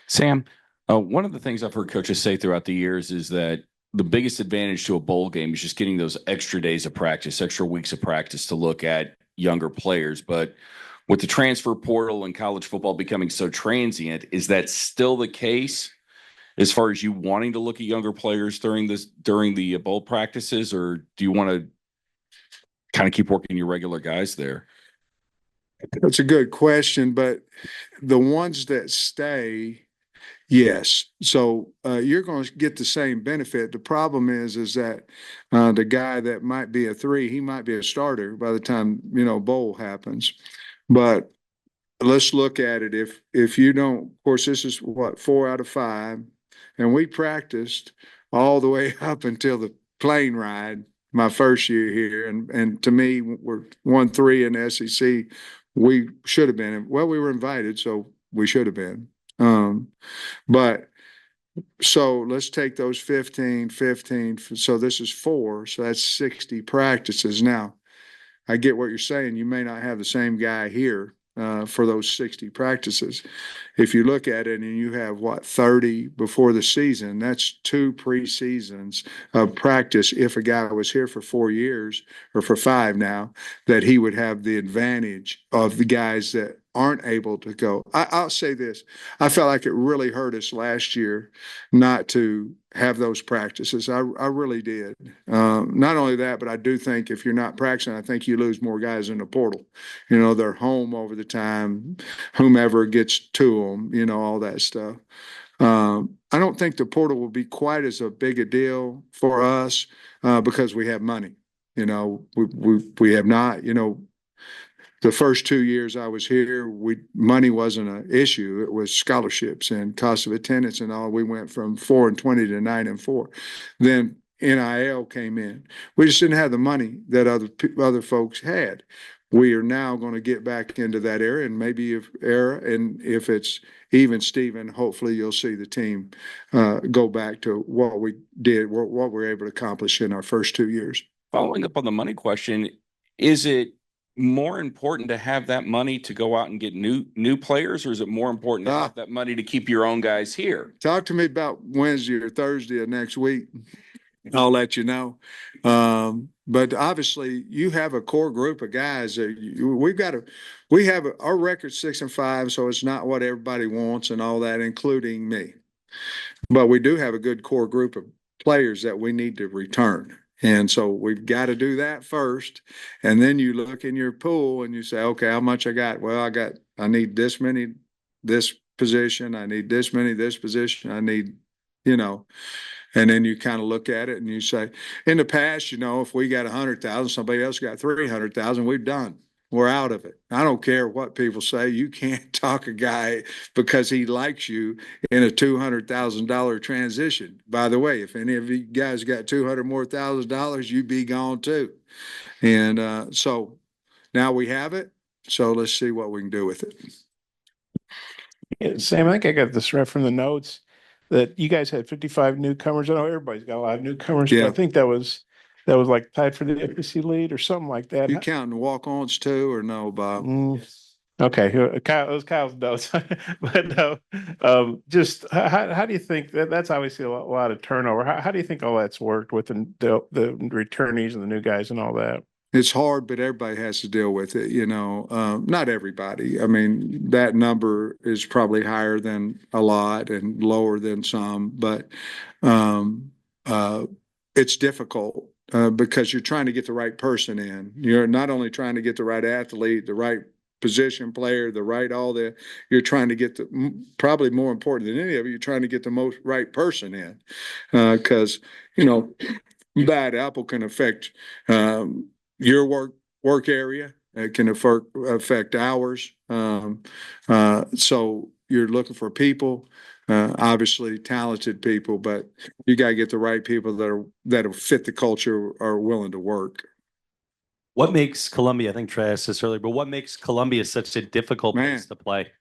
Sam, one of the things I've heard coaches say throughout the years is that the biggest advantage to a bowl game is just getting those extra days of practice, extra weeks of practice to look at younger players. But with the transfer portal and college football becoming so transient, is that still the case as far as you wanting to look at younger players during the bowl practices, or do you want to kind of keep working your regular guys there? That's a good question, but the ones that stay, yes. So you're going to get the same benefit. The problem is that the guy that might be a three, he might be a starter by the time bowl happens. But let's look at it. If you don't, of course, this is what 4 out of 5, and we practiced all the way up until the plane ride my first year here, and to me, we're 1-3 in the SEC. We should have been. Well, we were invited, so we should have been. But so let's take those 15, 15. So this is 4. So that's 60 practices. Now, I get what you're saying. You may not have the same guy here for those 60 practices. If you look at it and you have 30 before the season, that's 2 preseasons of practice. If a guy was here for 4 years or for 5 now, that he would have the advantage of the guys that aren't able to go. I'll say this. I felt like it really hurt us last year not to have those practices. I really did. Not only that, but I do think if you're not practicing, I think you lose more guys in the portal. They're home over the time, whomever gets to them, all that stuff. I don't think the portal will be quite as a big a deal for us because we have money. We have not, the first 2 years I was here, money wasn't an issue. It was scholarships and cost of attendance and all. We went from 4-20 to 9-4. Then NIL came in. We just didn't have the money that other folks had. We are now going to get back into that area, and maybe if it's even Steven, hopefully you'll see the team go back to what we did, what we were able to accomplish in our first 2 years. Following up on the money question, is it more important to have that money to go out and get new players, or is it more important to have that money to keep your own guys here? Talk to me about Wednesday or Thursday of next week. I'll let you know. But obviously, you have a core group of guys that we have our record 6-5, so it's not what everybody wants and all that, including me. But we do have a good core group of players that we need to return. And so we've got to do that first. And then you look in your pool and you say, okay, how much I got? Well, I need this many, this position. I need this many, this position. I need, and then you kind of look at it and you say, in the past, if we got 100,000, somebody else got 300,000, we've done. We're out of it. I don't care what people say. You can't talk a guy because he likes you in a $200,000 transition. By the way, if any of you guys got 200 more $1,000, you'd be gone too. And so now we have it. So let's see what we can do with it. Yeah, Sam, I think I got this right from the notes that you guys had 55 newcomers. I know everybody's got a lot of newcomers, but I think that was like tied for the FBC lead or something like that. You counting walk-ons too, or no, Bob? Okay, Kyle, it was Kyle's notes, but no. Just how do you think that's obviously a lot of turnover? How do you think all that's worked with the returnees and the new guys and all that? It's hard, but everybody has to deal with it. Not everybody. I mean, that number is probably higher than a lot and lower than some, but it's difficult. Because you're trying to get the right person in. You're not only trying to get the right athlete, the right position player, you're trying to get probably more important than any of it, you're trying to get the most right person in. Because, bad apple can affect your work area. It can affect ours. So you're looking for people. Obviously talented people, but you got to get the right people that'll fit the culture, are willing to work. What makes Columbia, I think Trey asked this earlier, but what makes Columbia such a difficult place to play?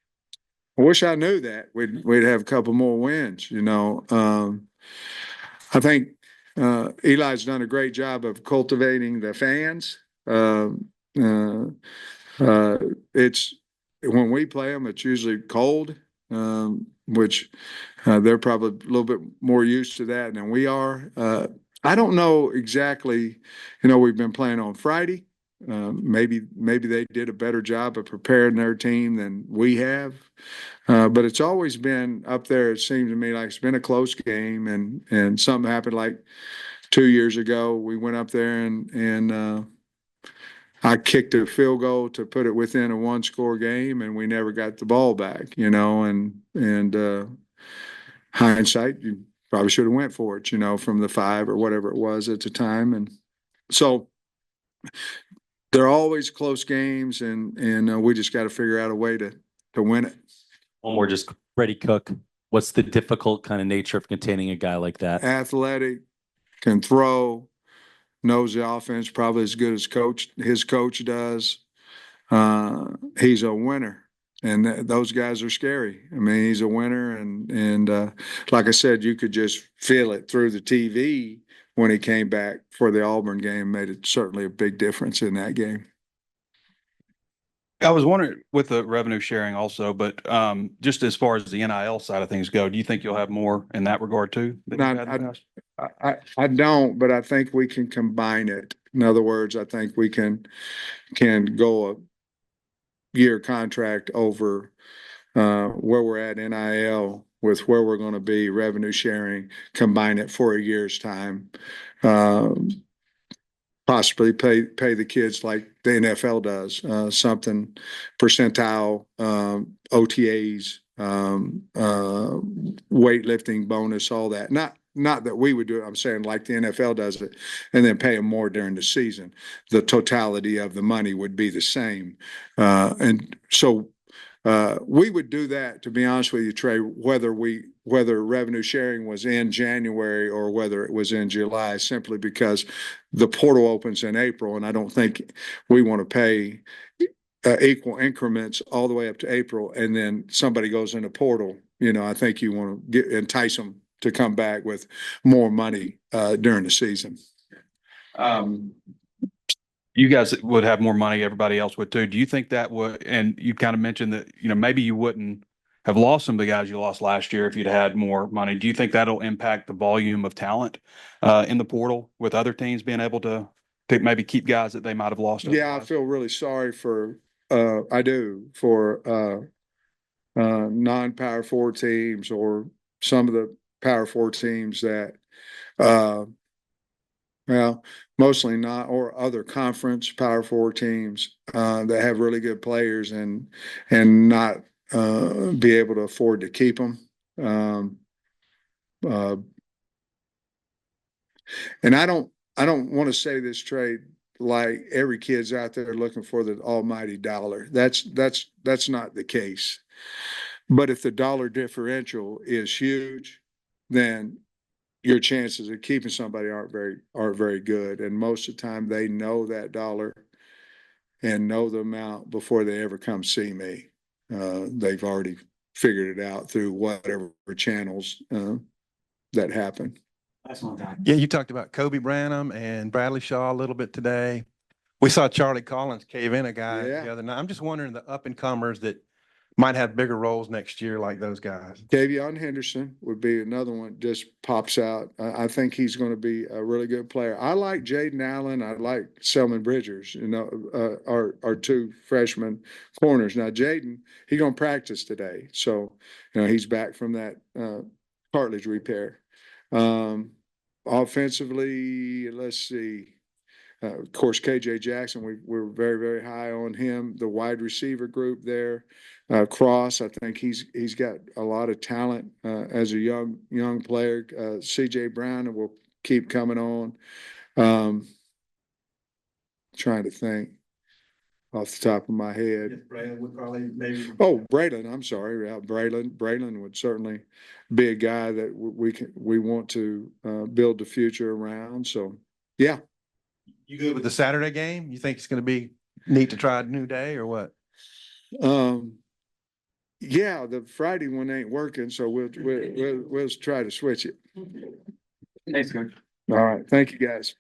I wish I knew that. We'd have a couple more wins, I think Eli's done a great job of cultivating the fans. It's when we play them, it's usually cold. which they're probably a little bit more used to that than we are. I don't know exactly, we've been playing on Friday. Maybe they did a better job of preparing their team than we have. But it's always been up there. It seems to me like it's been a close game, and something happened like 2 years ago. We went up there and I kicked a field goal to put it within a 1-score game, and we never got the ball back. And hindsight, you probably should have went for it. From the 5 or whatever it was at the time, and so they're always close games, and we just got to figure out a way to win it. One more, just Freddie Cook. What's the difficult kind of nature of containing a guy like that? Athletic, can throw, knows the offense probably as good as his coach does. He's a winner, and those guys are scary. I mean, he's a winner, and like I said, you could just feel it through the TV when he came back for the Auburn game. Made it certainly a big difference in that game. I was wondering with the revenue sharing also, but just as far as the NIL side of things go, do you think you'll have more in that regard too? I don't, but I think we can combine it. In other words, I think we can go a year contract over where we're at NIL with where we're going to be revenue sharing, combine it for a year's time. Possibly pay the kids like the NFL does, something percentile, OTAs, weightlifting bonus, all that. Not that we would do it. I'm saying like the NFL does it, and then pay them more during the season. The totality of the money would be the same, and so we would do that. To be honest with you, Trey, whether revenue sharing was in January or whether it was in July, simply because the portal opens in April, and I don't think we want to pay equal increments all the way up to April, and then somebody goes in the portal. I think you want to entice them to come back with more money during the season. You guys would have more money, everybody else would too. Do you think that would, and you kind of mentioned that, maybe you wouldn't have lost some of the guys you lost last year if you'd had more money. Do you think that'll impact the volume of talent in the portal with other teams being able to maybe keep guys that they might have lost? Yeah, I feel really sorry for non-Power 4 teams or some of the Power 4 teams that mostly not, or other conference Power 4 teams that have really good players and not be able to afford to keep them. And I don't want to say this, Trey, like every kid's out there looking for the almighty dollar. That's not the case. But if the dollar differential is huge, then your chances of keeping somebody aren't very good. And most of the time they know that dollar and know the amount before they ever come see me. They've already figured it out through whatever channels that happen. Yeah, you talked about Kobe Branham and Bradley Shaw a little bit today. We saw Charlie Collins cave in a guy the other night. I'm just wondering the up and comers that might have bigger roles next year, like those guys. Davion Henderson would be another one, just pops out. I think he's going to be a really good player. I like Jaden Allen. I like Selman Bridgers, our 2 freshman corners. Now, Jaden, he's going to practice today. So, he's back from that cartilage repair. Offensively, let's see. Of course, KJ Jackson, we're very, very high on him. The wide receiver group there, Cross, I think he's got a lot of talent as a young player. CJ Brown will keep coming on. Trying to think off the top of my head. Braylon would probably maybe. Oh, Braylon, I'm sorry. Braylon would certainly be a guy that we want to build the future around. So, yeah. You good with the Saturday game? You think it's going to be neat to try a new day or what? Yeah, the Friday one ain't working, so we'll try to switch it. Thanks, Coach. All right, thank you guys.